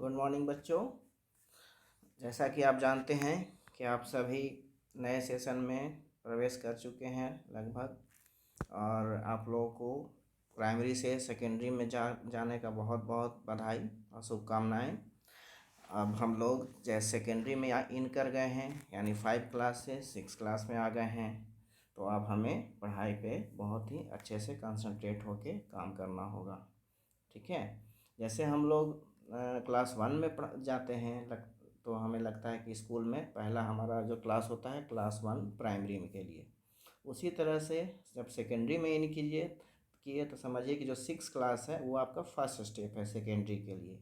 Good morning बच्चों। जैसा कि आप जानते हैं कि आप सभी नए सेशन में प्रवेश कर चुके हैं लगभग, और आप लोगों को प्राइमरी से सेकेंडरी में जाने का बहुत बहुत बधाई और शुभकामनाएं। अब हम लोग जैसे सेकेंडरी में इन कर गए हैं, यानी 5 क्लास से 6 क्लास में आ गए हैं, तो अब हमें पढ़ाई पे बहुत ही अच्छे से कंसंट्रेट होके काम करना होगा। ठीक है। जैसे हम लोग क्लास 1 में जाते हैं तो हमें लगता है कि स्कूल में पहला हमारा जो क्लास होता है क्लास 1 प्राइमरी में के लिए, उसी तरह से जब सेकेंडरी में इन किए तो समझिए कि जो 6 क्लास है वो आपका फर्स्ट स्टेप है सेकेंडरी के लिए।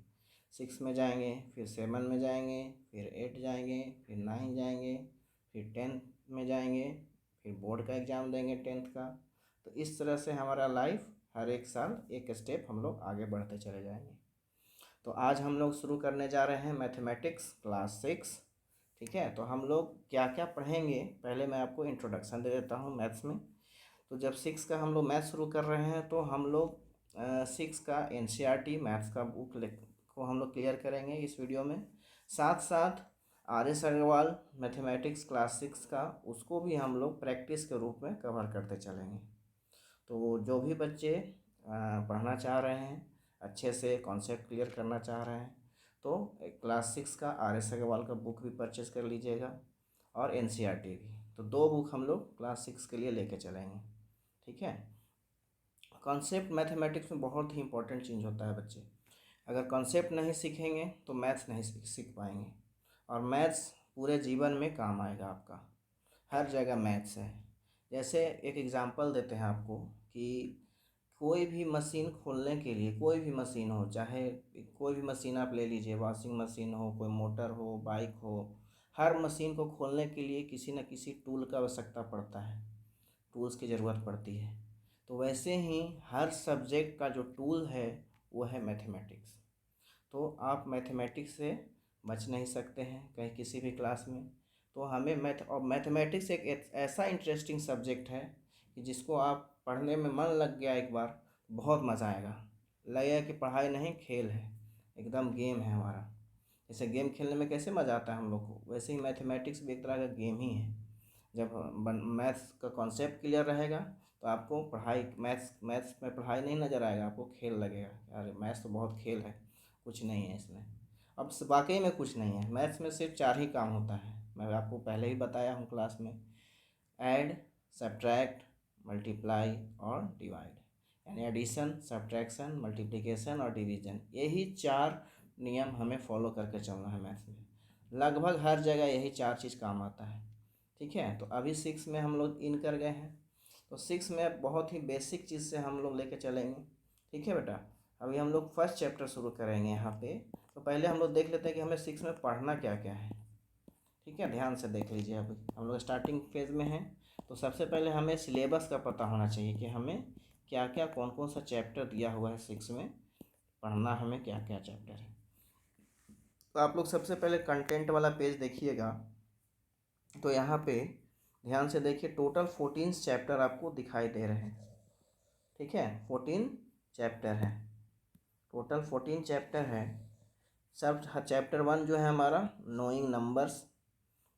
6 में जाएंगे, फिर 7 में जाएंगे, फिर 8 जाएंगे, फिर 9 जाएंगे, फिर 10 में जाएंगे, फिर बोर्ड का एग्ज़ाम देंगे 10th का। तो इस तरह से हमारा लाइफ हर एक साल एक स्टेप हम लोग आगे बढ़ते चले जाएंगे। तो आज हम लोग शुरू करने जा रहे हैं मैथमेटिक्स क्लास 6। ठीक है। तो हम लोग क्या क्या पढ़ेंगे, पहले मैं आपको इंट्रोडक्शन दे देता हूँ मैथ्स में। तो जब 6 का हम लोग मैथ शुरू कर रहे हैं तो हम लोग 6 का NCERT मैथ्स का बुक को हम लोग क्लियर करेंगे इस वीडियो में। साथ साथ RS अग्रवाल मैथमेटिक्स क्लास 6 का उसको भी हम लोग प्रैक्टिस के रूप में कवर करते चलेंगे। तो जो भी बच्चे पढ़ना चाह रहे हैं, अच्छे से कॉन्सेप्ट क्लियर करना चाह रहे हैं, तो क्लास 6 का RS अग्रवाल का बुक भी परचेज़ कर लीजिएगा और NCERT भी। तो 2 बुक हम लोग क्लास 6 के लिए लेके चलेंगे। ठीक है। कॉन्सेप्ट मैथमेटिक्स में बहुत ही इंपॉर्टेंट चीज़ होता है बच्चे। अगर कॉन्सेप्ट नहीं सीखेंगे तो मैथ्स नहीं सीख पाएंगे, और मैथ्स पूरे जीवन में काम आएगा आपका। हर जगह मैथ्स है। जैसे एक एग्ज़ाम्पल देते हैं आपको कि कोई भी मशीन खोलने के लिए, कोई भी मशीन हो, चाहे कोई भी मशीन आप ले लीजिए, वॉशिंग मशीन हो, कोई मोटर हो, बाइक हो, हर मशीन को खोलने के लिए किसी न किसी टूल का आवश्यकता पड़ता है, टूल्स की ज़रूरत पड़ती है। तो वैसे ही हर सब्जेक्ट का जो टूल है वो है मैथमेटिक्स। तो आप मैथमेटिक्स से बच नहीं सकते हैं कहीं किसी भी क्लास में। तो हमें मैथमेटिक्स एक ऐसा इंटरेस्टिंग सब्जेक्ट है कि जिसको आप पढ़ने में मन लग गया एक बार, बहुत मज़ा आएगा। लगेगा कि पढ़ाई नहीं खेल है, एकदम गेम है हमारा। जैसे गेम खेलने में कैसे मज़ा आता है हम लोग को, वैसे ही मैथमेटिक्स भी एक तरह का गेम ही है। जब मैथ्स का कॉन्सेप्ट क्लियर रहेगा तो आपको पढ़ाई मैथ्स में पढ़ाई नहीं नज़र आएगा, आपको खेल लगेगा। अरे मैथ्स तो बहुत खेल है, कुछ नहीं है इसमें। अब वाकई में कुछ नहीं है। मैथ्स में सिर्फ 4 ही काम होता है, मैं आपको पहले ही बताया हूँ क्लास में। ऐड, सब्ट्रैक्ट, मल्टीप्लाई और डिवाइड, यानी एडिशन, सब्ट्रैक्शन, मल्टीप्लिकेशन और डिवीज़न। यही 4 नियम हमें फॉलो करके चलना है मैथ्स में। लगभग हर जगह यही 4 चीज़ काम आता है। ठीक है। तो अभी 6 में हम लोग इन कर गए हैं, तो 6 में बहुत ही बेसिक चीज़ से हम लोग लेके चलेंगे। ठीक है बेटा। अभी हम लोग फर्स्ट चैप्टर शुरू करेंगे यहाँ पे। तो पहले हम लोग देख लेते हैं कि हमें 6 में पढ़ना क्या क्या है। ठीक है, ध्यान से देख लीजिए। अभी हम लोग स्टार्टिंग फेज़ में हैं, तो सबसे पहले हमें सिलेबस का पता होना चाहिए कि हमें क्या क्या कौन कौन सा चैप्टर दिया हुआ है 6 में, पढ़ना हमें क्या क्या चैप्टर है। तो आप लोग सबसे पहले कंटेंट वाला पेज देखिएगा। तो यहाँ पे ध्यान से देखिए, टोटल 14 चैप्टर आपको दिखाई दे रहे हैं। ठीक है, 14 चैप्टर है, टोटल 14 चैप्टर है। सब चैप्टर 1 जो है हमारा knowing numbers,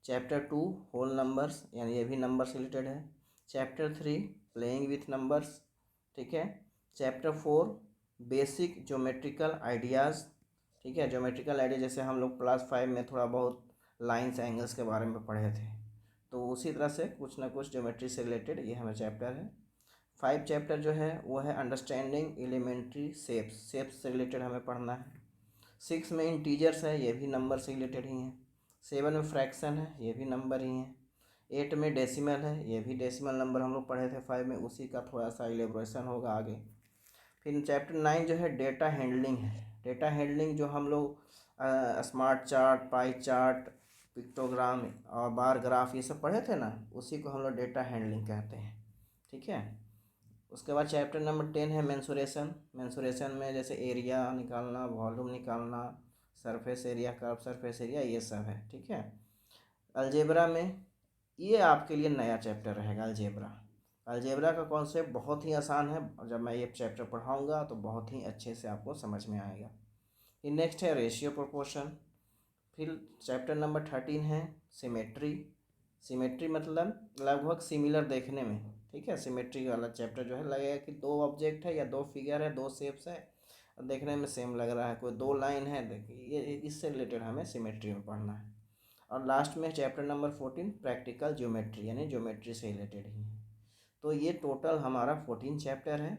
chapter 2 whole numbers, यानी ये भी नंबर से रिलेटेड है। Chapter 3 playing with numbers. ठीक है। Chapter 4 basic geometrical ideas. ठीक है, ज्योमेट्रिकल आइडिया जैसे हम लोग क्लास 5 में थोड़ा बहुत लाइन्स एंगल्स के बारे में पढ़े थे, तो उसी तरह से कुछ ना कुछ ज्योमेट्री से रिलेटेड ये हमें चैप्टर है। 5 चैप्टर जो है वो है अंडरस्टैंडिंग एलिमेंट्री शेप्स, शेप्स से रिलेटेड हमें पढ़ना है। 6 में इंटीजर्स है, ये भी नंबर से रिलेटेड ही हैं। 7 में फ्रैक्शन है, ये भी नंबर ही हैं। 8 में डेसिमल है, ये भी डेसिमल नंबर हम लोग पढ़े थे 5 में, उसी का थोड़ा सा एलेब्रेशन होगा आगे। फिर चैप्टर 9 जो है डेटा हैंडलिंग है। डेटा हैंडलिंग जो हम लोग smart chart, pie chart, pictogram और बार ग्राफ ये सब पढ़े थे ना, उसी को हम लोग डेटा हैंडलिंग कहते हैं। ठीक है। उसके बाद चैप्टर नंबर 10 है मेंसुरेशन। मेंसुरेशन में जैसे एरिया निकालना, वॉल्यूम निकालना, surface area, curve surface area, ये सब है। ठीक है। अलजेब्रा में ये आपके लिए नया चैप्टर रहेगा, अलजेब्रा। अलजेब्रा का कॉन्सेप्ट बहुत ही आसान है, और जब मैं ये चैप्टर पढ़ाऊँगा तो बहुत ही अच्छे से आपको समझ में आएगा। फिर नेक्स्ट है रेशियो प्रोपोर्शन। फिर चैप्टर नंबर 13 है सिमेट्री। सिमेट्री मतलब लगभग सिमिलर देखने में, ठीक है। सिमेट्री वाला चैप्टर जो है लगेगा कि दो ऑब्जेक्ट है या दो फिगर है, दो शेप्स है, और देखने में सेम लग रहा है, कोई दो लाइन है, देखिए ये इससे रिलेटेड हमें सिमेट्री में पढ़ना है। और लास्ट में चैप्टर नंबर 14 प्रैक्टिकल ज्योमेट्री, यानी ज्योमेट्री से रिलेटेड ही है। तो ये टोटल हमारा 14 चैप्टर है।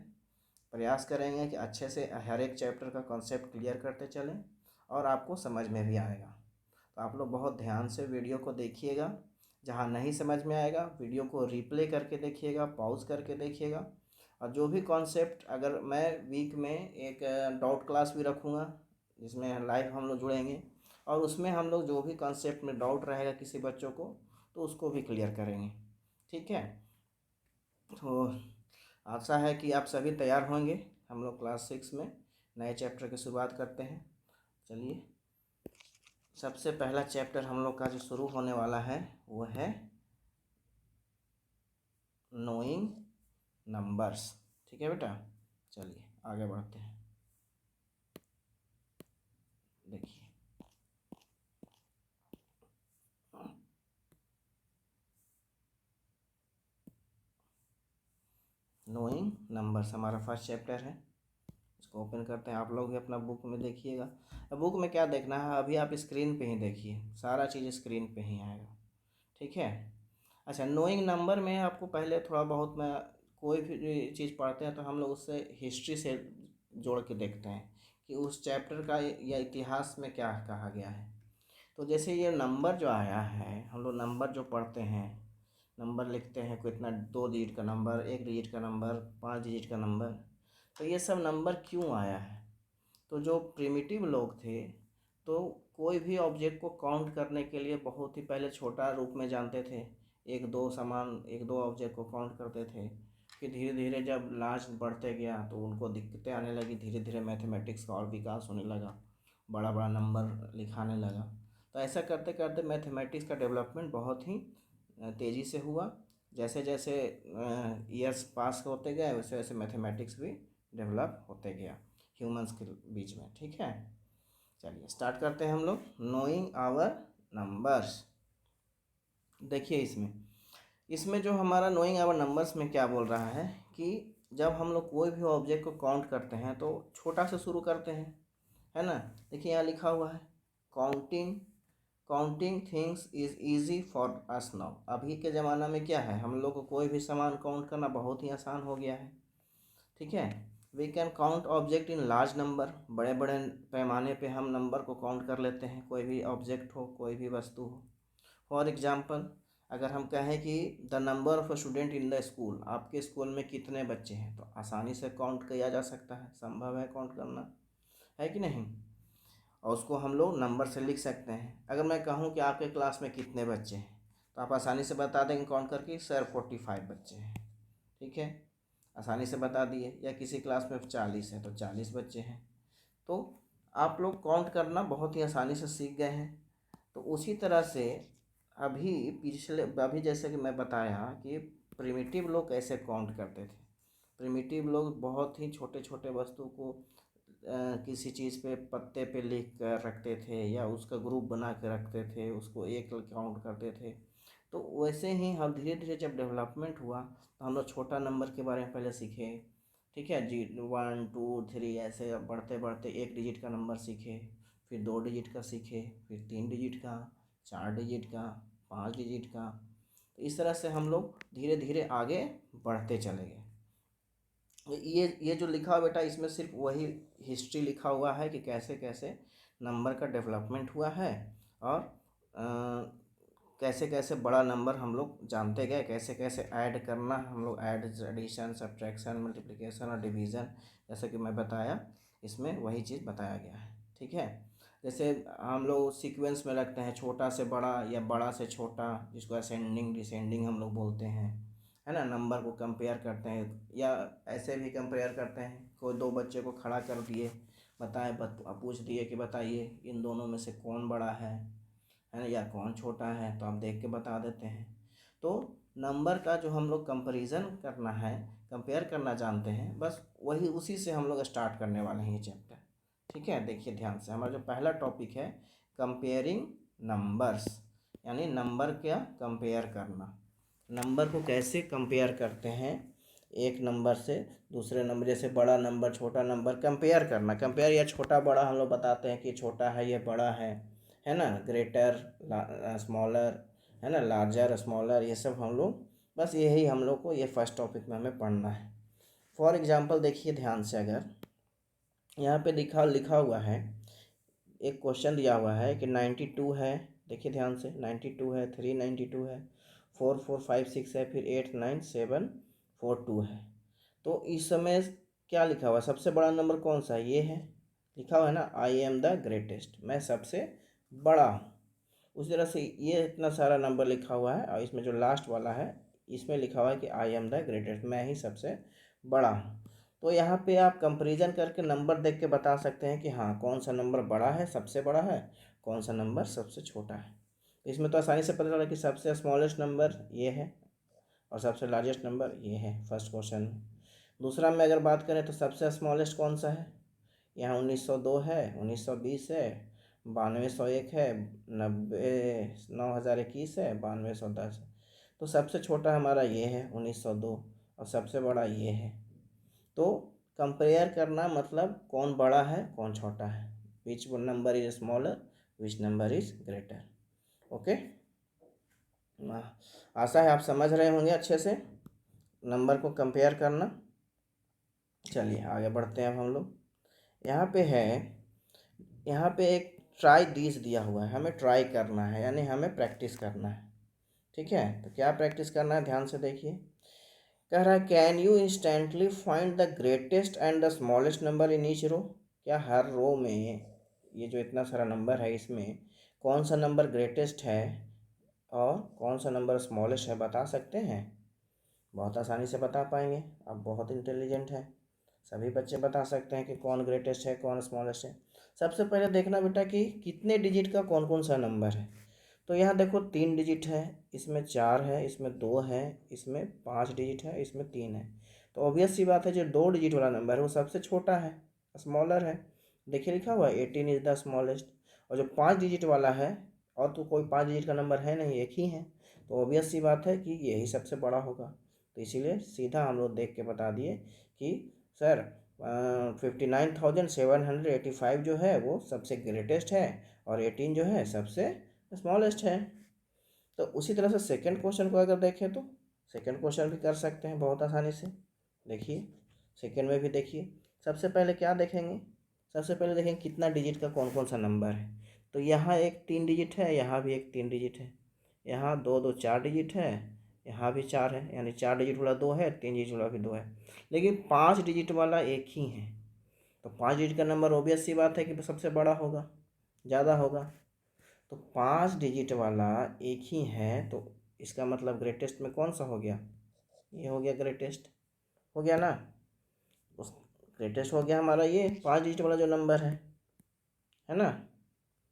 प्रयास करेंगे कि अच्छे से हर एक चैप्टर का कॉन्सेप्ट क्लियर करते चलें और आपको समझ में भी आएगा। तो आप लोग बहुत ध्यान से वीडियो को देखिएगा। जहाँ नहीं समझ में आएगा वीडियो को रिप्ले करके देखिएगा, पॉज करके देखिएगा। और जो भी कॉन्सेप्ट, अगर मैं वीक में एक डाउट क्लास भी रखूँगा जिसमें लाइव हम लोग जुड़ेंगे, और उसमें हम लोग जो भी कॉन्सेप्ट में डाउट रहेगा किसी बच्चों को तो उसको भी क्लियर करेंगे, ठीक है। तो आशा है कि आप सभी तैयार होंगे। हम लोग क्लास 6 में नए चैप्टर की शुरुआत करते हैं। चलिए, सबसे पहला चैप्टर हम लोग का जो शुरू होने वाला है वो है नोइंग नंबर्स, ठीक है बेटा। चलिए आगे बढ़ते हैं। देखिए, नोइंग नंबर्स हमारा फर्स्ट चैप्टर है। इसको ओपन करते हैं। आप लोग भी अपना बुक में देखिएगा। अब बुक में क्या देखना है, अभी आप स्क्रीन पे ही देखिए, सारा चीज़ स्क्रीन पे ही आएगा, ठीक है। अच्छा, नोइंग नंबर में आपको पहले थोड़ा बहुत, मैं कोई भी चीज़ पढ़ते हैं तो हम लोग उससे हिस्ट्री से जोड़ के देखते हैं कि उस चैप्टर का या इतिहास में क्या कहा गया है। तो जैसे ये नंबर जो आया है, हम लोग नंबर जो पढ़ते हैं, नंबर लिखते हैं, कोई इतना 2 डिजिट का नंबर, 1 डिजिट का नंबर, 5 डिजिट का नंबर, तो ये सब नंबर क्यों आया है। तो जो प्रिमिटिव लोग थे तो कोई भी ऑब्जेक्ट को काउंट करने के लिए बहुत ही पहले छोटा रूप में जानते थे, एक दो ऑब्जेक्ट को काउंट करते थे। फिर धीरे धीरे जब लार्ज बढ़ते गया तो उनको दिक्कतें आने लगी, धीरे धीरे मैथमेटिक्स का और विकास होने लगा, बड़ा बड़ा नंबर लिखाने लगा। तो ऐसा करते करते मैथमेटिक्स का डेवलपमेंट बहुत ही तेज़ी से हुआ। जैसे जैसे ईयर्स पास होते गए वैसे वैसे मैथमेटिक्स भी डेवलप होते गया ह्यूमंस के बीच में, ठीक है। चलिए स्टार्ट करते हैं हम लोग नोइंग आवर नंबर्स। देखिए इसमें जो हमारा नोइंग आवर नंबर्स में क्या बोल रहा है कि जब हम लोग कोई भी ऑब्जेक्ट को काउंट करते हैं तो छोटा से शुरू करते हैं, है ना। देखिए यहाँ लिखा हुआ है counting things is easy for us now. अभी के ज़माना में क्या है, हम लोग को कोई भी सामान काउंट करना बहुत ही आसान हो गया है, ठीक है। We can count object in large number. बड़े बड़े पैमाने पे हम नंबर को काउंट कर लेते हैं, कोई भी ऑब्जेक्ट हो, कोई भी वस्तु हो। फॉर एग्जांपल, अगर हम कहें कि the number of student in the school, आपके स्कूल में कितने बच्चे हैं, तो आसानी से काउंट किया जा सकता है, संभव है काउंट करना, है कि नहीं। और उसको हम लोग नंबर से लिख सकते हैं। अगर मैं कहूँ कि आपके क्लास में कितने बच्चे हैं तो आप आसानी से बता देंगे काउंट करके, सर 45 बच्चे हैं, ठीक है, आसानी से बता दिए। या किसी क्लास में 40 है तो 40 बच्चे हैं। तो आप लोग काउंट करना बहुत ही आसानी से सीख गए हैं। तो उसी तरह से अभी जैसे कि मैं बताया कि प्रिमिटिव लोग कैसे काउंट करते थे। प्रिमिटिव लोग बहुत ही छोटे छोटे वस्तु को किसी चीज़ पे पत्ते पे लिख कर रखते थे या उसका ग्रुप बना के रखते थे, उसको एक काउंट करते थे। तो वैसे ही हम धीरे धीरे जब डेवलपमेंट हुआ तो हम लोग छोटा नंबर के बारे में पहले सीखे, ठीक है जी, 1 2 3 ऐसे बढ़ते बढ़ते 1 डिजिट का नंबर सीखे, फिर 2 डिजिट का सीखे, फिर 3 डिजिट का, 4 डिजिट का, 5 डिजिट का। तो इस तरह से हम लोग धीरे धीरे आगे बढ़ते चले गए। ये जो लिखा हुआ बेटा, इसमें सिर्फ वही हिस्ट्री लिखा हुआ है कि कैसे कैसे नंबर का डेवलपमेंट हुआ है और कैसे कैसे बड़ा नंबर हम लोग जानते गए, कैसे कैसे ऐड करना, हम लोग ऐड, एडिशन, सब्ट्रैक्शन, मल्टीप्लिकेशन और डिवीज़न, जैसे कि मैं बताया, इसमें वही चीज़ बताया गया है, ठीक है। जैसे हम लोग सीक्वेंस में रखते हैं, छोटा से बड़ा या बड़ा से छोटा, जिसको असेंडिंग डिसेंडिंग हम लोग बोलते हैं, है ना। नंबर को कंपेयर करते हैं या ऐसे भी कंपेयर करते हैं, कोई दो बच्चे को खड़ा कर दिए, पूछ दिए कि बताइए इन दोनों में से कौन बड़ा है ना, या कौन छोटा है, तो आप देख के बता देते हैं। तो नंबर का जो हम लोग कंपैरिजन करना है, कंपेयर करना जानते हैं, बस वही उसी से हम लोग स्टार्ट करने वाले हैं ये चैप्टर, ठीक है, देखिए ध्यान से, हमारा जो पहला टॉपिक है कंपेयरिंग नंबर्स, यानी नंबर क्या कंपेयर करना। नंबर को कैसे कंपेयर करते हैं एक नंबर से दूसरे नंबर, जैसे बड़ा नंबर छोटा नंबर कंपेयर करना। कंपेयर या छोटा बड़ा हम लोग बताते हैं कि छोटा है ये बड़ा है ना, ग्रेटर स्मॉलर, है ना, लार्जर स्मॉलर, ये सब हम लोग, बस यही हम लोग को ये फर्स्ट टॉपिक में हमें पढ़ना है। फॉर एग्जांपल देखिए ध्यान से, अगर यहाँ पे लिखा हुआ है, एक क्वेश्चन दिया हुआ है कि 92 है, देखिए ध्यान से, 92 है, 392 है, 4456 है, फिर 89742 है। तो इस समय क्या लिखा हुआ है, सबसे बड़ा नंबर कौन सा है, ये है, लिखा हुआ है ना, आई एम द ग्रेटेस्ट, मैं सबसे बड़ा हूँ। उसी तरह से ये इतना सारा नंबर लिखा हुआ है, और इसमें जो लास्ट वाला है इसमें लिखा हुआ है कि आई एम द ग्रेटेस्ट, मैं ही सबसे बड़ा हूँ। तो यहाँ पे आप कंपैरिजन करके नंबर देख के बता सकते हैं कि हाँ कौन सा नंबर बड़ा है, सबसे बड़ा है, कौन सा नंबर सबसे छोटा है। तो इसमें तो आसानी से पता चला कि सबसे स्मॉलेस्ट नंबर ये है और सबसे लार्जेस्ट नंबर ये है फर्स्ट क्वेश्चन में। दूसरा में अगर बात करें तो सबसे स्मॉलेस्ट कौन सा है, यहाँ 1902 है, 1920 है, 9201 है, 9021 है, 9210 है। तो सबसे छोटा हमारा ये है 1902 और सबसे बड़ा ये है। तो कंपेयर करना मतलब कौन बड़ा है कौन छोटा है, which number is smaller, which number is greater. Okay, आशा है आप समझ रहे होंगे अच्छे से नंबर को कंपेयर करना। चलिए आगे बढ़ते हैं अब हम लोग। यहाँ पे है, यहाँ पे एक ट्राई दिस दिया हुआ है, हमें ट्राई करना है, यानी हमें प्रैक्टिस करना है। ठीक है, तो क्या प्रैक्टिस करना है, ध्यान से देखिए। कह रहा है can you instantly find the greatest and the smallest number in each row. क्या हर रो में, ये जो इतना सारा नंबर है इसमें कौन सा नंबर ग्रेटेस्ट है और कौन सा नंबर स्मॉलेस्ट है, बता सकते हैं? बहुत आसानी से बता पाएंगे, आप बहुत इंटेलिजेंट हैं, सभी बच्चे बता सकते हैं कि कौन ग्रेटेस्ट है कौन स्मॉलेस्ट है। सबसे पहले देखना बेटा कि कितने डिजिट का कौन कौन सा नंबर है। तो यहाँ देखो 3 डिजिट है, इसमें 4 है, इसमें 2 है, इसमें 5 डिजिट है, इसमें 3 है। तो ऑब्वियस सी बात है जो 2 डिजिट वाला नंबर है वो सबसे छोटा है, स्मॉलर है। देखिए लिखा हुआ है 18 इज़ द स्मॉलेस्ट। और जो 5 डिजिट वाला है, और तो कोई 5 डिजिट का नंबर है नहीं, एक ही है, तो ऑब्वियस सी बात है कि यही सबसे बड़ा होगा। तो इसीलिए सीधा हम लोग देख के बता दिए कि सर 59,785 जो है वो सबसे ग्रेटेस्ट है और 18 जो है सबसे स्मॉलेस्ट है। तो उसी तरह से सेकंड क्वेश्चन को अगर देखें तो सेकंड क्वेश्चन भी कर सकते हैं बहुत आसानी से। देखिए सेकंड में भी देखिए, सबसे पहले क्या देखेंगे, सबसे पहले देखेंगे कितना डिजिट का कौन कौन सा नंबर है। तो यहाँ एक 3 डिजिट है, यहाँ भी एक 3 डिजिट है, यहाँ 2 2 4 डिजिट है, यहाँ भी 4 है, यानी 4 डिजिट वाला 2 है, 3 डिजिट वाला भी 2 है, लेकिन 5 डिजिट वाला एक ही है। तो 5 डिजिट का नंबर ऑब्वियस सी बात है कि सबसे बड़ा होगा, ज़्यादा होगा। तो 5 डिजिट वाला एक ही है, तो इसका मतलब ग्रेटेस्ट में कौन सा हो गया, ये हो गया ग्रेटेस्ट, हो गया ना। उस ग्रेटेस्ट हो गया हमारा ये 5 डिजिट वाला जो नंबर है ना,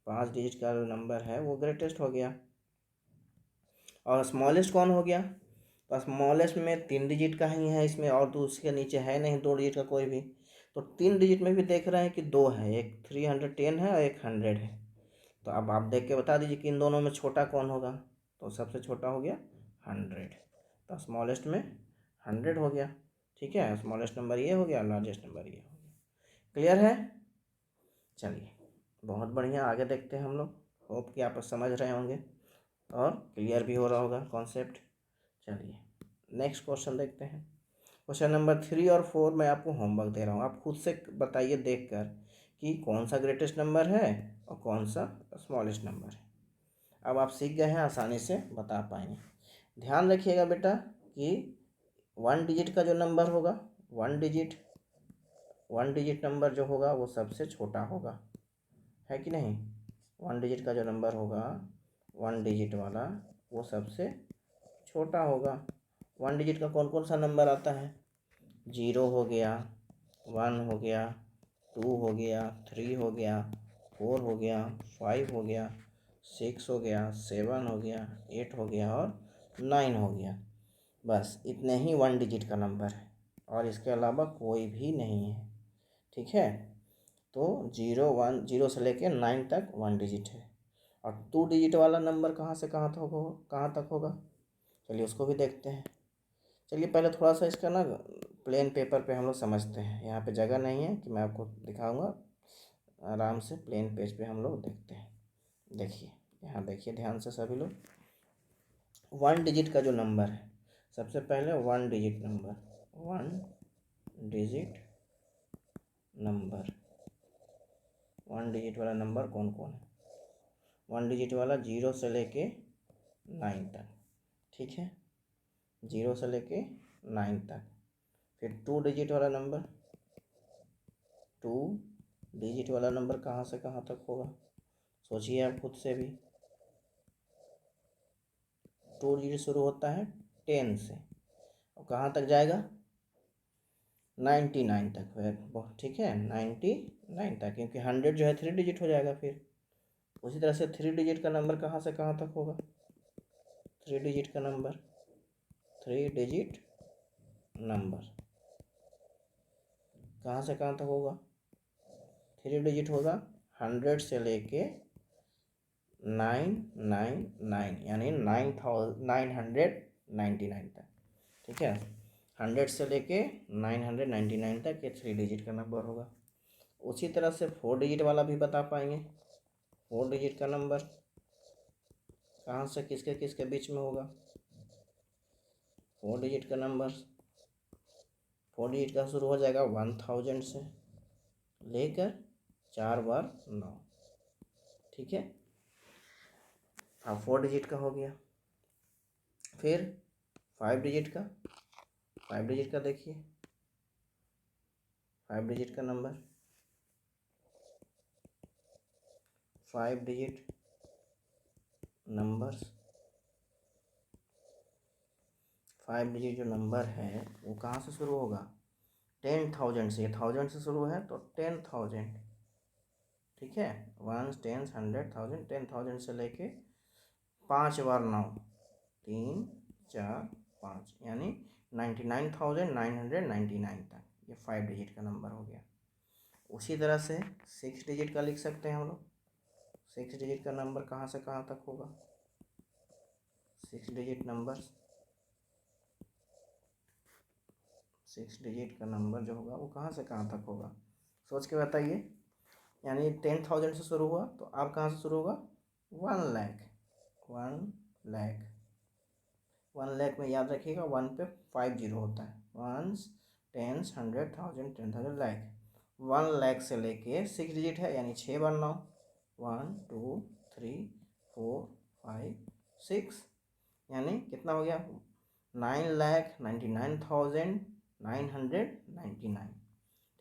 5 डिजिट का जो नंबर है वो ग्रेटेस्ट हो गया। और स्मॉलेस्ट कौन हो गया, तो स्मॉलेस्ट में 3 डिजिट का ही है इसमें, और तो उसके नीचे है नहीं 2 डिजिट का कोई भी। तो 3 डिजिट में भी देख रहे हैं कि 2 है, एक 310 है और एक 100 है। तो अब आप देख के बता दीजिए कि इन दोनों में छोटा कौन होगा। तो सबसे छोटा हो गया 100, तो स्मॉलेस्ट में 100 हो गया। ठीक है, स्मॉलेस्ट नंबर ये हो गया, लार्जेस्ट नंबर ये हो गया। क्लियर है? चलिए बहुत बढ़िया, आगे देखते हैं हम लोग। होप कि आप समझ रहे होंगे और क्लियर भी हो रहा होगा कॉन्सेप्ट। चलिए नेक्स्ट क्वेश्चन देखते हैं। क्वेश्चन नंबर 3 और 4 मैं आपको होमवर्क दे रहा हूँ, आप खुद से बताइए देख कर कि कौन सा ग्रेटेस्ट नंबर है और कौन सा स्मॉलेस्ट नंबर है। अब आप सीख गए हैं, आसानी से बता पाएंगे। ध्यान रखिएगा बेटा कि 1 डिजिट का जो नंबर होगा, 1 डिजिट नंबर जो होगा वो सबसे छोटा होगा, है कि नहीं। 1 डिजिट का जो नंबर होगा 1 डिजिट वाला वो सबसे छोटा होगा। 1 डिजिट का कौन कौन सा नंबर आता है, 0 हो गया, 1 हो गया, 2 हो गया, 3 हो गया, 4 हो गया, 5 हो गया, 6 हो गया, 7 हो गया, 8 हो गया और 9 हो गया। बस इतने ही 1 डिजिट का नंबर है और इसके अलावा कोई भी नहीं है। ठीक है, तो 0 से लेके 9 तक 1 डिजिट है। और 2 डिजिट वाला नंबर कहाँ से कहाँ तक होगा, चलिए उसको भी देखते हैं। चलिए पहले थोड़ा सा इसका ना प्लेन पेपर पे हम लोग समझते हैं। यहाँ पे जगह नहीं है कि मैं आपको दिखाऊंगा, आराम से प्लेन पेज पे हम लोग देखते हैं। देखिए यहाँ देखिए ध्यान से सभी लोग, 1 डिजिट का जो नंबर है, सबसे पहले 1 digit number, 1 digit number, 1 digit वाला नंबर कौन कौन है? 1 डिजिट वाला 0 से लेके 9 तक, ठीक है, 0 से लेके 9 तक। फिर 2 डिजिट वाला नंबर, 2 डिजिट वाला नंबर कहाँ से कहाँ तक होगा, सोचिए आप खुद से भी। 2 डिजिट शुरू होता है 10 से और कहाँ तक जाएगा, 99 तक। फिर ठीक है, 99 तक, क्योंकि 100 जो है 3 डिजिट हो जाएगा। फिर उसी तरह से 3 डिजिट का नंबर कहाँ से कहाँ तक होगा, 3 डिजिट का नंबर, 3 डिजिट नंबर कहाँ से कहाँ तक होगा, 3 डिजिट होगा 100 से लेके 999 यानी 999 तक, ठीक है। 100 से लेके 999 तक ये 3 डिजिट का नंबर होगा। उसी तरह से 4 डिजिट वाला भी बता पाएंगे। 4 डिजिट का नंबर कहाँ से किसके किसके बीच में होगा, 4 डिजिट का नंबर, 4 डिजिट का शुरू हो जाएगा 1000 से लेकर 4 बार 9, ठीक है। अब 4 डिजिट का हो गया। फिर 5 डिजिट का, 5 डिजिट का देखिए, 5 डिजिट का नंबर, 5 डिजिट नंबर्स, 5 डिजिट जो नंबर है वो कहाँ से शुरू होगा, 10,000 से। 1000 से शुरू है तो 10,000, ठीक है, 1 10 100 1000, 10,000 से लेके 5 बार 9, 3 4 5 यानी 99,999 तक, ये 5 डिजिट का नंबर हो गया। उसी तरह से 6 डिजिट का लिख सकते हैं हम लोग। 6 डिजिट का नंबर कहाँ से कहाँ तक होगा, 6 डिजिट नंबर, 6 डिजिट का नंबर जो होगा वो कहाँ से कहाँ तक होगा, सोच के बताइए। यानी 10,000 से शुरू हुआ तो आप कहाँ से शुरू होगा, 1 लाख, 1 लाख में याद रखिएगा 1 पे 5 जीरो होता है, 1 10 100 1000 10,000 लाख। 1 लाख से लेके 6 डिजिट है यानी 6 बार 9, 1 2 3 4 5 6, यानी कितना हो गया, 9,99,999,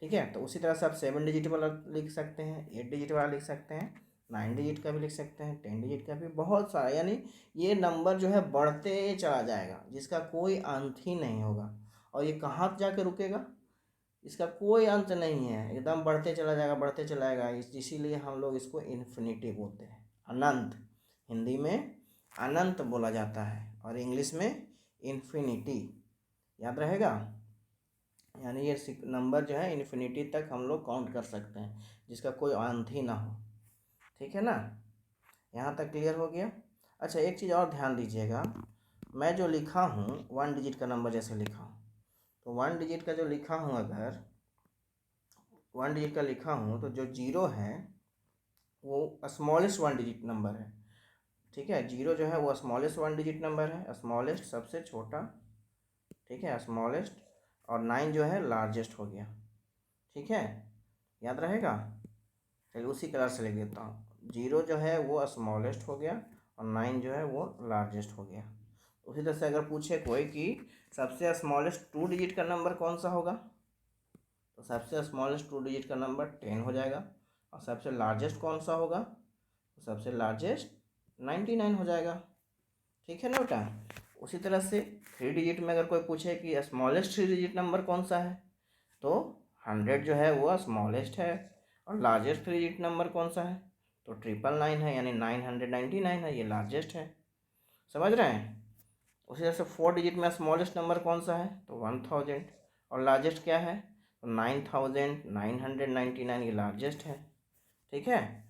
ठीक है। तो उसी तरह से आप 7 डिजिट वाला लिख सकते हैं, 8 डिजिट वाला लिख सकते हैं, 9 डिजिट का भी लिख सकते हैं, 10 डिजिट का भी, बहुत सारा। यानी ये नंबर जो है बढ़ते चला जाएगा, जिसका कोई अंत ही नहीं होगा। और ये कहाँ जाके रुकेगा, इसका कोई अंत नहीं है, एकदम बढ़ते चला जाएगा, बढ़ते चला जाएगा। इसीलिए हम लोग इसको इन्फिनिटी बोलते हैं, अनंत। हिंदी में अनंत बोला जाता है और इंग्लिश में इन्फिनिटी, याद रहेगा। यानी ये नंबर जो है इन्फिनिटी तक हम लोग काउंट कर सकते हैं, जिसका कोई अंत ही ना हो, ठीक है ना। यहाँ तक क्लियर हो गया। अच्छा एक चीज़ और ध्यान दीजिएगा, मैं जो लिखा हूँ 1 डिजिट का नंबर जैसे लिखा हूँ, तो 1 डिजिट का जो लिखा हूँ, अगर 1 डिजिट का लिखा हूँ तो जो 0 है वो स्मॉलेस्ट 1 डिजिट नंबर है, ठीक है। 0 जो है वो स्मॉलेस्ट 1 डिजिट नंबर है, स्मॉलेस्ट सबसे छोटा, ठीक है, स्मॉलेस्ट। और 9 जो है लार्जेस्ट हो गया, ठीक है, याद रहेगा। चलिए उसी कलर से लिख देता हूँ, 0 जो है वो स्मॉलेस्ट हो गया और 9 जो है वो लार्जेस्ट हो गया। उसी तरह से अगर पूछे कोई कि सबसे स्मॉलेस्ट 2 डिजिट का नंबर कौन सा होगा, तो सबसे स्मॉलेस्ट 2 डिजिट का नंबर 10 हो जाएगा। और सबसे लार्जेस्ट कौन सा होगा, तो सबसे लार्जेस्ट 99 हो जाएगा, ठीक है ना बेटा। उसी तरह से 3 डिजिट में अगर कोई पूछे कि स्मॉलेस्ट 3 डिजिट नंबर कौन सा है, तो 100 जो है वो स्मॉलेस्ट है। और लार्जेस्ट 3 डिजिट नंबर कौन सा है, तो 999 है, यानी 999 है, ये लार्जेस्ट है, समझ रहे हैं। उसी तरह से 4 डिजिट में स्मॉलेस्ट नंबर कौन सा है, तो 1000। और लार्जेस्ट क्या है, तो 9999 ये लार्जेस्ट है। ठीक है।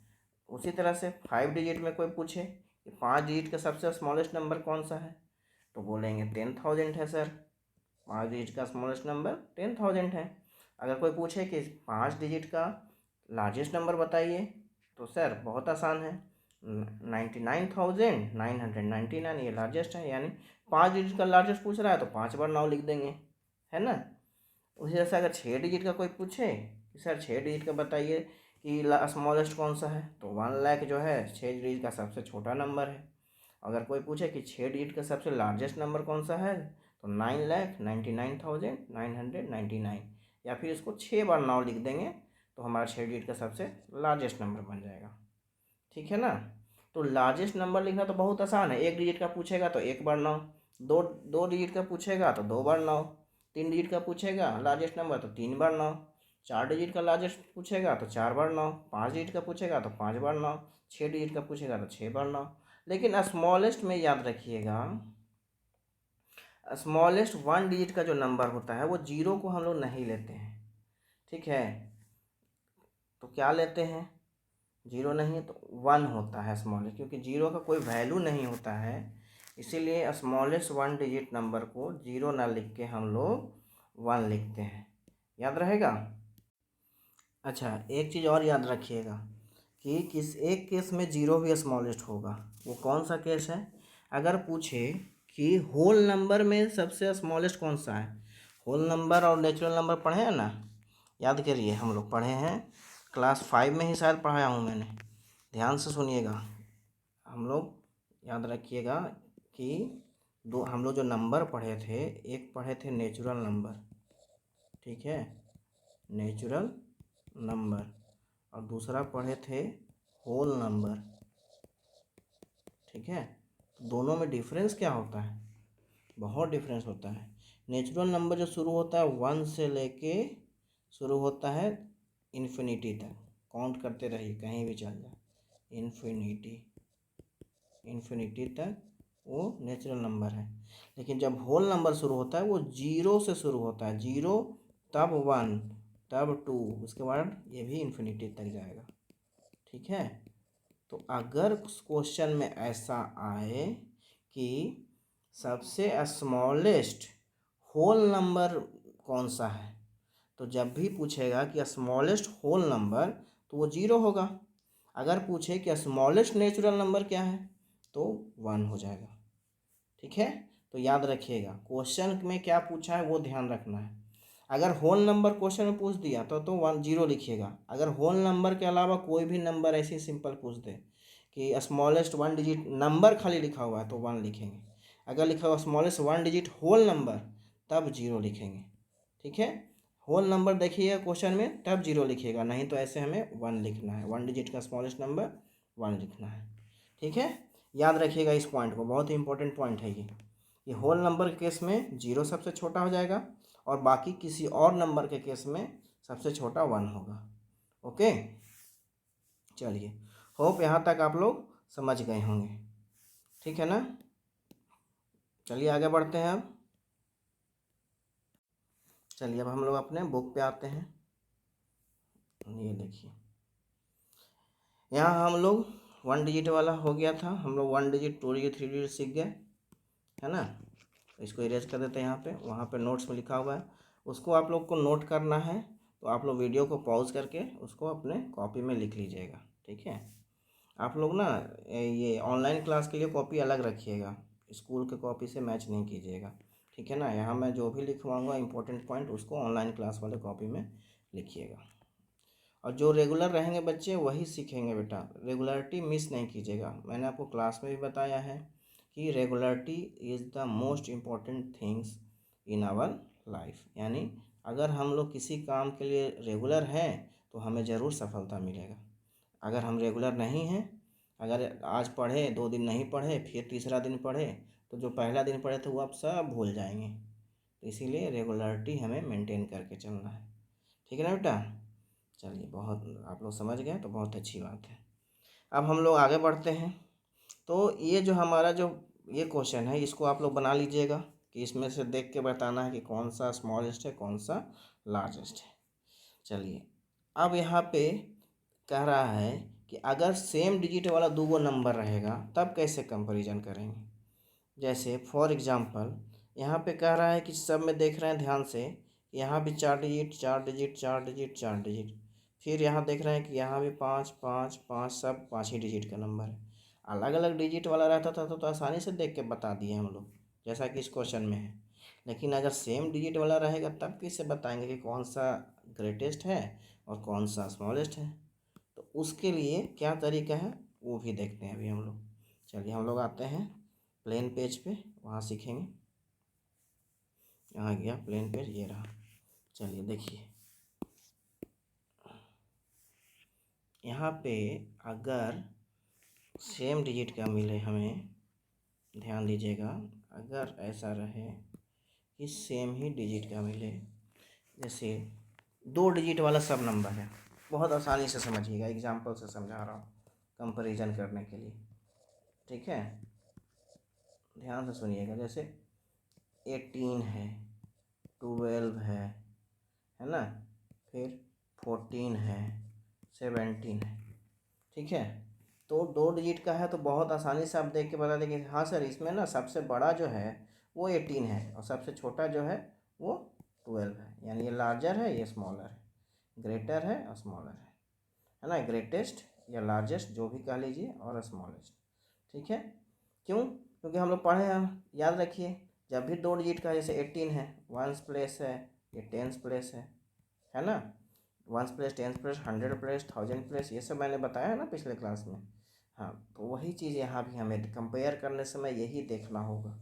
उसी तरह से 5 डिजिट में कोई पूछे कि 5 डिजिट का सबसे स्मॉलेस्ट नंबर कौन सा है, तो बोलेंगे 10,000 है सर। 5 डिजिट का स्मॉलेस्ट नंबर 10,000 है। अगर कोई पूछे कि 5 डिजिट का लार्जेस्ट नंबर बताइए, तो सर बहुत आसान है, 99,999 ये लार्जेस्ट है। यानी 5 डिजिट का लार्जेस्ट पूछ रहा है तो 5 बार 9 लिख देंगे, है ना। उसी तरह से अगर 6 डिजिट का कोई पूछे कि सर 6 डिजिट का बताइए कि स्मॉलेस्ट कौन सा है, तो 1 लाख जो है 6 डिजिट का सबसे छोटा नंबर है। अगर कोई पूछे कि 6 डिजिट का सबसे लार्जेस्ट नंबर कौन सा है, तो 9,99,999, या फिर इसको 6 बार 9 लिख देंगे तो हमारा 6 डिजिट का सबसे लार्जेस्ट नंबर बन जाएगा। ठीक है ना। तो लार्जेस्ट नंबर लिखना तो बहुत आसान है। 1 डिजिट का पूछेगा तो 1 बार 9, दो डिजिट का पूछेगा तो 2 बार 9, 3 डिजिट का पूछेगा लार्जेस्ट नंबर तो 3 बार 9, 4 डिजिट का लार्जेस्ट पूछेगा तो 4 बार 9, 5 डिजिट का पूछेगा तो 5 बार 9, 6 डिजिट का पूछेगा तो 6 बार 9। लेकिन स्मॉलेस्ट में याद रखिएगा, स्मॉलेस्ट 1 डिजिट का जो नंबर होता है वो जीरो को हम लोग नहीं लेते हैं। ठीक है। तो क्या लेते हैं, जीरो नहीं है तो 1 होता है स्मॉलेस्ट, क्योंकि जीरो का कोई वैल्यू नहीं होता है, इसीलिए स्मॉलेस्ट 1 डिजिट नंबर को जीरो ना लिख के हम लोग 1 लिखते हैं। याद रहेगा। अच्छा, एक चीज़ और याद रखिएगा कि किस एक केस में जीरो भी स्मॉलेस्ट होगा। वो कौन सा केस है, अगर पूछे कि होल नंबर में सबसे स्मॉलेस्ट कौन सा है। होल नंबर और नेचुरल नंबर पढ़े हैं ना, याद करिए, हम लोग पढ़े हैं, क्लास 5 में ही शायद पढ़ाया हूँ मैंने। ध्यान से सुनिएगा, हम लोग याद रखिएगा कि हम लोग जो नंबर पढ़े थे, एक पढ़े थे नेचुरल नंबर, ठीक है, नेचुरल नंबर, और दूसरा पढ़े थे होल नंबर। ठीक है। तो दोनों में डिफरेंस क्या होता है, बहुत डिफरेंस होता है। नेचुरल नंबर जो शुरू होता है 1 से लेके शुरू होता है इन्फिनिटी तक, काउंट करते रहिए कहीं भी चल जाए, इन्फिनिटी तक वो नेचुरल नंबर है। लेकिन जब होल नंबर शुरू होता है वो जीरो से शुरू होता है, जीरो तब 1 तब 2, उसके बाद ये भी इन्फिनिटी तक जाएगा। ठीक है। तो अगर क्वेश्चन में ऐसा आए कि सबसे स्मॉलेस्ट होल नंबर कौन सा है, तो जब भी पूछेगा कि स्मॉलेस्ट होल नंबर तो वो जीरो होगा। अगर पूछे कि स्मॉलेस्ट नेचुरल नंबर क्या है तो 1 हो जाएगा। ठीक है। तो याद रखिएगा क्वेश्चन में क्या पूछा है वो ध्यान रखना है। अगर होल नंबर क्वेश्चन में पूछ दिया तो 1 जीरो लिखिएगा। अगर होल नंबर के अलावा कोई भी नंबर ऐसे सिंपल पूछ दे कि स्मॉलेस्ट 1 डिजिट नंबर खाली लिखा हुआ है तो 1 लिखेंगे। अगर लिखा हुआ स्मॉलेस्ट 1 डिजिट होल नंबर तब जीरो लिखेंगे। ठीक है। होल नंबर देखिएगा क्वेश्चन में तब जीरो लिखिएगा, नहीं तो ऐसे हमें 1 लिखना है, 1 डिजिट का स्मॉलेस्ट नंबर 1 लिखना है। ठीक है। याद रखिएगा इस पॉइंट को, बहुत ही इंपॉर्टेंट पॉइंट है ये होल नंबर के केस में जीरो सबसे छोटा हो जाएगा और बाकी किसी और नंबर के केस में सबसे छोटा 1 होगा। ओके, चलिए, होप यहाँ तक आप लोग समझ गए होंगे। ठीक है ना। चलिए आगे बढ़ते हैं। अब चलिए अब हम लोग अपने बुक पे आते हैं। ये देखिए, यहाँ हम लोग 1 डिजिट वाला हो गया था, हम लोग 1 डिजिट 2 डिजिट 3 डिजिट सीख गए, है ना। इसको इरेज कर देते हैं यहाँ पे, वहाँ पे नोट्स में लिखा हुआ है, उसको आप लोग को नोट करना है। तो आप लोग वीडियो को पॉज करके उसको अपने कॉपी में लिख लीजिएगा। ठीक है। आप लोग ना ये ऑनलाइन क्लास के लिए कॉपी अलग रखिएगा, स्कूल के कॉपी से मैच नहीं कीजिएगा। ठीक है ना। यहाँ मैं जो भी लिखवाऊँगा इंपॉर्टेंट पॉइंट उसको ऑनलाइन क्लास वाले कॉपी में लिखिएगा। और जो रेगुलर रहेंगे बच्चे वही सीखेंगे बेटा, रेगुलरिटी मिस नहीं कीजिएगा। मैंने आपको क्लास में भी बताया है कि regularity is the most important things in our life. यानी अगर हम लोग किसी काम के लिए रेगुलर हैं तो हमें ज़रूर सफलता मिलेगा। अगर हम रेगुलर नहीं हैं, अगर आज पढ़े 2 दिन नहीं पढ़े फिर तीसरा दिन पढ़े तो जो पहला दिन पढ़े थे वो आप सब भूल जाएंगे। तो इसीलिए रेगुलरिटी हमें मेंटेन करके चलना है। ठीक है ना बेटा। चलिए, बहुत आप लोग समझ गए तो बहुत अच्छी बात है। अब हम लोग आगे बढ़ते हैं। तो ये जो हमारा जो ये क्वेश्चन है इसको आप लोग बना लीजिएगा कि इसमें से देख के बताना है कि कौन सा स्मॉलेस्ट है कौन सा लार्जेस्ट है। चलिए, अब यहाँ पे कह रहा है कि अगर सेम डिजिट वाला दो गो नंबर रहेगा तब कैसे कंपैरिजन करेंगे। जैसे फॉर एग्जांपल यहाँ पे कह रहा है कि सब में देख रहे हैं ध्यान से, यहाँ भी 4 डिजिट 4 डिजिट 4 डिजिट 4 डिजिट, फिर यहाँ देख रहे हैं कि यहाँ भी 5 5 5, सब 5 ही डिजिट का नंबर है। अलग अलग डिजिट वाला रहता था तो आसानी से देख के बता दिए हम लोग, जैसा कि इस क्वेश्चन में है। लेकिन अगर सेम डिजिट वाला रहेगा तब कैसे बताएंगे कि कौन सा ग्रेटेस्ट है और कौन सा स्मॉलेस्ट है। तो उसके लिए क्या तरीका है वो भी देखते हैं अभी हम लोग। चलिए हम लोग आते हैं प्लेन पेज पे, वहाँ सीखेंगे। यहाँ गया प्लेन पेज, ये रहा। चलिए देखिए, यहाँ पे अगर सेम डिजिट का मिले हमें, ध्यान दीजिएगा, अगर ऐसा रहे कि सेम ही डिजिट का मिले, जैसे 2 डिजिट वाला सब नंबर है, बहुत आसानी से समझिएगा, एग्जाम्पल से समझा रहा हूँ कंपैरिजन करने के लिए, ठीक है। ध्यान से सुनिएगा, जैसे 18 है, 12 है ना, फिर 14 है, 17 है, ठीक है। तो 2 डिजिट का है तो बहुत आसानी से आप देख के बता देंगे हाँ सर इसमें ना सबसे बड़ा जो है वो 18 है और सबसे छोटा जो है वो 12 है, यानी ये लार्जर है ये स्मॉलर है, ग्रेटर है और स्मॉलर है ना, ग्रेटेस्ट या लार्जेस्ट जो भी कह लीजिए और स्मॉलेस्ट, ठीक है। क्यों? क्योंकि हम लोग पढ़े हैं, याद रखिए, जब भी 2 डिजिट का, जैसे 18 है, वंस प्लेस है, ये टेंस प्लेस है ना, ones place, tens place, 100 place, 1000 place, ये सब मैंने बताया है ना पिछले क्लास में। हाँ, तो वही चीज़ यहाँ भी हमें कंपेयर करने समय यही देखना होगा,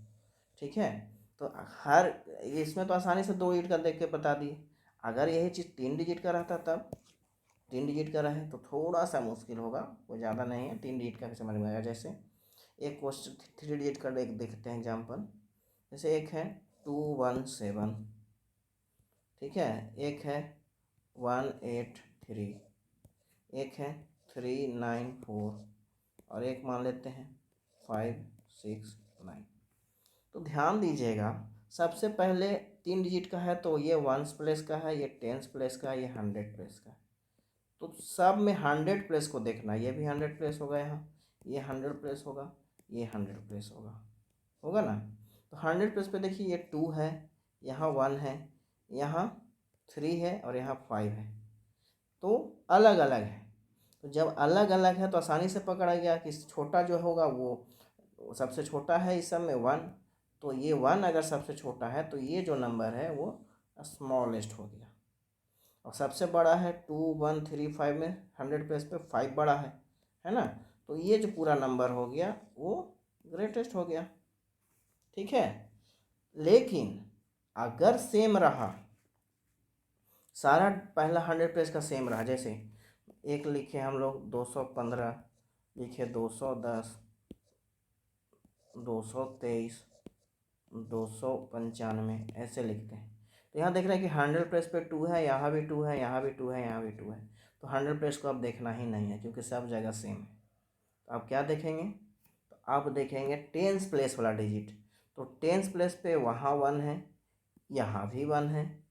ठीक है। तो हर इसमें तो आसानी से 2 डिजिट का देख के बता दिए। अगर यही चीज़ 3 डिजिट का रहता तब 3 डिजिट का रहे तो थोड़ा सा मुश्किल होगा, कोई ज़्यादा नहीं है, 3 डिजिट का भी समझ में आएगा। जैसे एक क्वेश्चन 3 डिजिट का देखते हैं एग्जाम्पल, जैसे एक है 217, ठीक है, एक है 183, एक है 394 और एक मान लेते हैं 569। तो ध्यान दीजिएगा, सबसे पहले 3 डिजिट का है तो ये वंस प्लेस का है, ये टेंस प्लेस का है, ये 100 प्लेस का है। तो सब में 100 प्लेस को देखना, ये भी 100 प्लेस होगा, यहाँ ये 100 प्लेस होगा, ये 100 प्लेस होगा ना। तो 100 प्लेस पे देखिए ये 2 है, यहाँ 1 है, यहाँ 3 है और यहाँ 5 है, तो अलग अलग है। तो जब अलग अलग है तो आसानी से पकड़ा गया कि छोटा जो होगा वो सबसे छोटा है इस सब में 1, तो ये 1 अगर सबसे छोटा है तो ये जो नंबर है वो स्मॉलेस्ट हो गया। और सबसे बड़ा है 2135 में 100 प्लेस पे 5 बड़ा है ना, तो ये जो पूरा नंबर हो गया वो ग्रेटेस्ट हो गया, ठीक है। लेकिन अगर सेम रहा, सारा पहला 100 प्लेस का सेम रहा, जैसे एक लिखे हम लोग 215, लिखे 210, 223, 295, ऐसे लिखते हैं। तो यहाँ देख रहे हैं कि 100 प्लेस पे 2 है, यहाँ भी 2 है, यहाँ भी 2 है, यहाँ भी 2 है, तो 100 प्लेस को अब देखना ही नहीं है क्योंकि सब जगह सेम है। तो आप क्या देखेंगे, तो आप देखेंगे टेंस प्लेस वाला डिजिट। तो टेंस प्लेस पे वहाँ 1 है, यहाँ भी 1 है,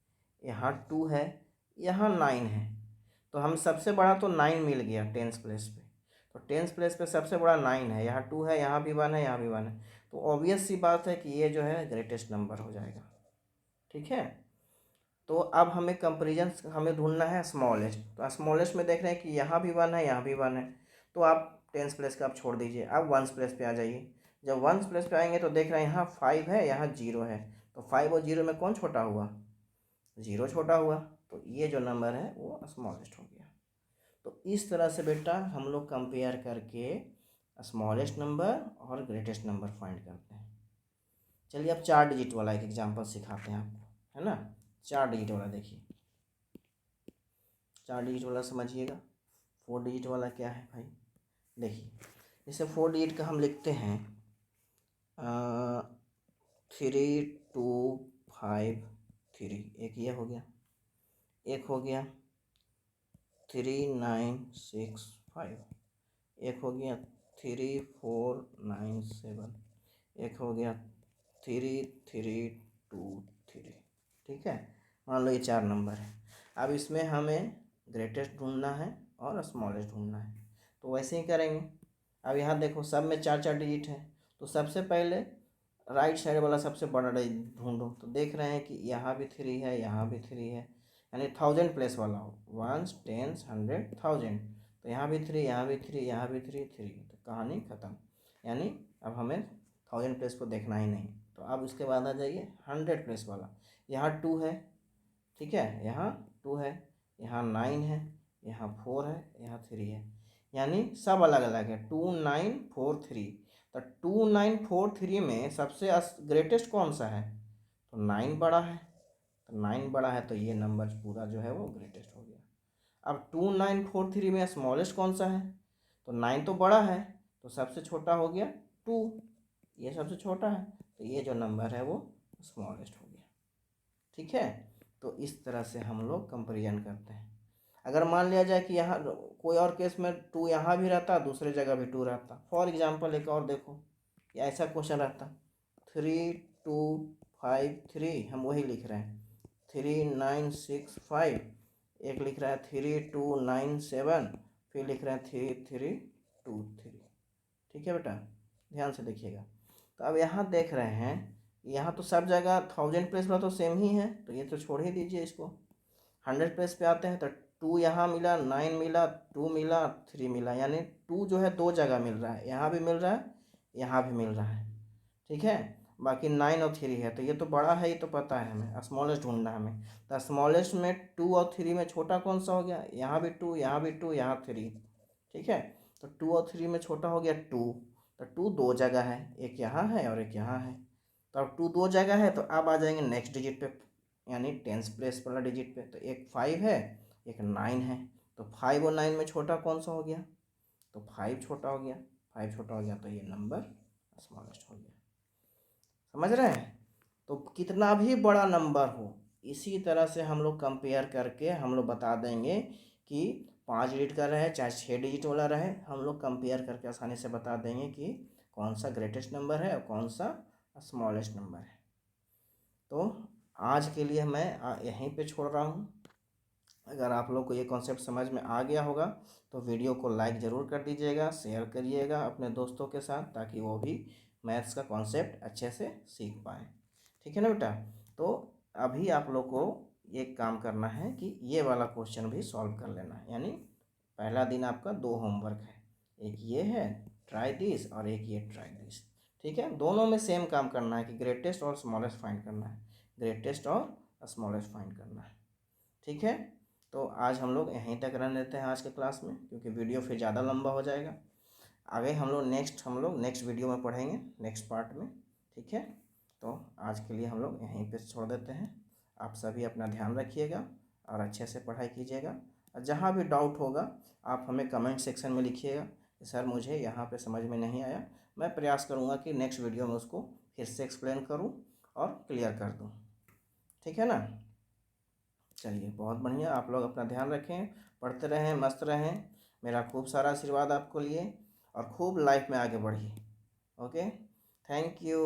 यहाँ 2 है, यहाँ 9 है। तो हम सबसे बड़ा तो 9 मिल गया टेंस प्लेस पे, तो टेंस प्लेस पे सबसे बड़ा 9 है, यहाँ 2 है, यहाँ भी 1 है, यहाँ भी 1 है, तो ऑब्वियस सी बात है कि ये जो है ग्रेटेस्ट नंबर हो जाएगा, ठीक है। तो अब हमें कंपेरिजन हमें ढूंढना है स्मॉलेस्ट, तो स्मॉलेस्ट में देख रहे हैं कि यहाँ भी 1 है, यहाँ भी 1 है, तो आप टेंस प्लेस का आप छोड़ दीजिए, अब वंस प्लेस पे आ जाइए। जब वंस प्लेस पे आएंगे तो देख रहे हैं यहाँ 5 है, यहाँ 0 है, तो 5 और 0 में कौन छोटा हुआ, 0 छोटा हुआ, तो ये जो नंबर है वो स्मॉलेस्ट हो गया। तो इस तरह से बेटा हम लोग कंपेयर करके स्मॉलेस्ट नंबर और ग्रेटेस्ट नंबर फाइंड करते हैं। चलिए अब 4 डिजिट वाला एक एग्जांपल सिखाते हैं आपको, है ना। 4 डिजिट वाला देखिए, 4 डिजिट वाला समझिएगा। 4 डिजिट वाला क्या है भाई, देखिए, जैसे 4 डिजिट का हम लिखते हैं 3253, एक ये हो गया, एक हो गया 3965, एक हो गया 3497, एक हो गया 3323, ठीक है। मान लो ये 4 नंबर है। अब इसमें हमें ग्रेटेस्ट ढूंढना है और स्मॉलेस्ट ढूंढना है, तो वैसे ही करेंगे। अब यहाँ देखो सब में 4 4 डिजिट है, तो सबसे पहले राइट साइड वाला सबसे बड़ा डिजिट ढूंढो। तो देख रहे हैं कि यहाँ भी 3 है, यहाँ भी 3 है, यानी 1000 प्लेस वाला हो, 1 10 100 1000। तो यहाँ भी 3, यहाँ भी 3, यहाँ भी 3 3, तो कहानी ख़त्म। यानी अब हमें 1000 प्लेस को देखना ही नहीं। तो अब उसके बाद आ जाइए 100 प्लेस वाला। यहाँ 2 है, ठीक है, यहाँ 2 है, यहाँ 9 है, यहाँ 4 है, यहाँ 3 है, यानी सब अलग अलग है। 2 9 4 3। तो 2 9 4 3 में सबसे ग्रेटेस्ट कौन सा है? तो 9 बड़ा है। तो 9 बड़ा है, तो ये नंबर पूरा जो है वो ग्रेटेस्ट हो गया। अब 2 9 4 3 में स्मॉलेस्ट कौन सा है? तो 9 तो बड़ा है, तो सबसे छोटा हो गया 2, ये सबसे छोटा है, तो ये जो नंबर है वो स्मॉलेस्ट हो गया। ठीक है, तो इस तरह से हम लोग कंपेरिजन करते हैं। अगर मान लिया जाए कि यहाँ कोई और केस में 2 यहाँ भी रहता, दूसरे जगह भी 2 रहता। फॉर एग्जांपल एक और देखो, या ऐसा क्वेश्चन रहता 3 2 5 3, हम वही लिख रहे हैं 3 9 6 5, एक लिख रहा है 3 2 9 7, फिर लिख रहे हैं 3 3 2 3। ठीक है बेटा, ध्यान से देखिएगा। तो अब यहाँ देख रहे हैं, यहाँ तो सब जगह 1000 प्लेस वाला तो सेम ही है, तो ये तो छोड़ ही दीजिए इसको। 100 प्लेस पे आते हैं, तो 2 यहाँ मिला, 9 मिला, 2 मिला, 3 मिला, यानी 2 जो है 2 जगह मिल रहा है, यहाँ भी मिल रहा है, यहाँ भी मिल रहा है। ठीक है, बाकी 9 और 3 है, तो ये तो बड़ा है, ये तो पता है हमें। स्मॉलेस्ट ढूंढना है हमें, तो स्मॉलेस्ट में 2 और 3 में छोटा कौन सा हो गया? यहाँ भी 2, यहाँ भी 2, यहाँ 3। ठीक है, तो 2 और 3 में छोटा हो गया 2, तो 2 2 जगह है, एक यहाँ है और एक यहाँ है। तो अब 2 2 जगह है, तो अब आ जाएंगे नेक्स्ट डिजिट पे, यानी 10th प्लेस वाला डिजिट पे। तो एक 5 है, एक 9 है, तो 5 और 9 में छोटा कौन सा हो गया? तो 5 छोटा हो गया, 5 छोटा हो गया, तो ये नंबर स्मॉलेस्ट हो गया। समझ रहे हैं? तो कितना भी बड़ा नंबर हो, इसी तरह से हम लोग कंपेयर करके हम लोग बता देंगे कि 5 डिजिट का रहे चाहे 6 डिजिट वाला रहे, हम लोग कंपेयर करके आसानी से बता देंगे कि कौन सा ग्रेटेस्ट नंबर है और कौन सा स्मॉलेस्ट नंबर है। तो आज के लिए मैं यहीं पे छोड़ रहा हूँ। अगर आप लोग को ये कॉन्सेप्ट समझ में आ गया होगा तो वीडियो को लाइक ज़रूर कर दीजिएगा, शेयर करिएगा अपने दोस्तों के साथ, ताकि वो भी मैथ्स का कॉन्सेप्ट अच्छे से सीख पाएँ। ठीक है ना बेटा? तो अभी आप लोग को ये काम करना है कि ये वाला क्वेश्चन भी सॉल्व कर लेना है। यानी पहला दिन आपका 2 होमवर्क है, एक ये है ट्राई दिस और एक ये ट्राई दिस। ठीक है, दोनों में सेम काम करना है कि ग्रेटेस्ट और स्मॉलेस्ट फाइंड करना है, ग्रेटेस्ट और स्मॉलेस्ट फाइंड करना है। ठीक है, तो आज हम लोग यहीं तक रहने देते हैं आज के क्लास में, क्योंकि वीडियो फिर ज़्यादा लंबा हो जाएगा। आगे हम लोग नेक्स्ट वीडियो में पढ़ेंगे, नेक्स्ट पार्ट में। ठीक है, तो आज के लिए हम लोग यहीं पे छोड़ देते हैं। आप सभी अपना ध्यान रखिएगा और अच्छे से पढ़ाई कीजिएगा, और जहाँ भी डाउट होगा आप हमें कमेंट सेक्शन में लिखिएगा कि सर मुझे यहाँ पे समझ में नहीं आया। मैं प्रयास करूँगा कि नेक्स्ट वीडियो में उसको फिर से एक्सप्लेन करूँ और क्लियर कर दूँ। ठीक है ना? चलिए, बहुत बढ़िया। आप लोग अपना ध्यान रखें, पढ़ते रहें, मस्त रहें। मेरा खूब सारा आशीर्वाद आपको लिए, और खूब लाइफ में आगे बढ़िए। Okay, thank you.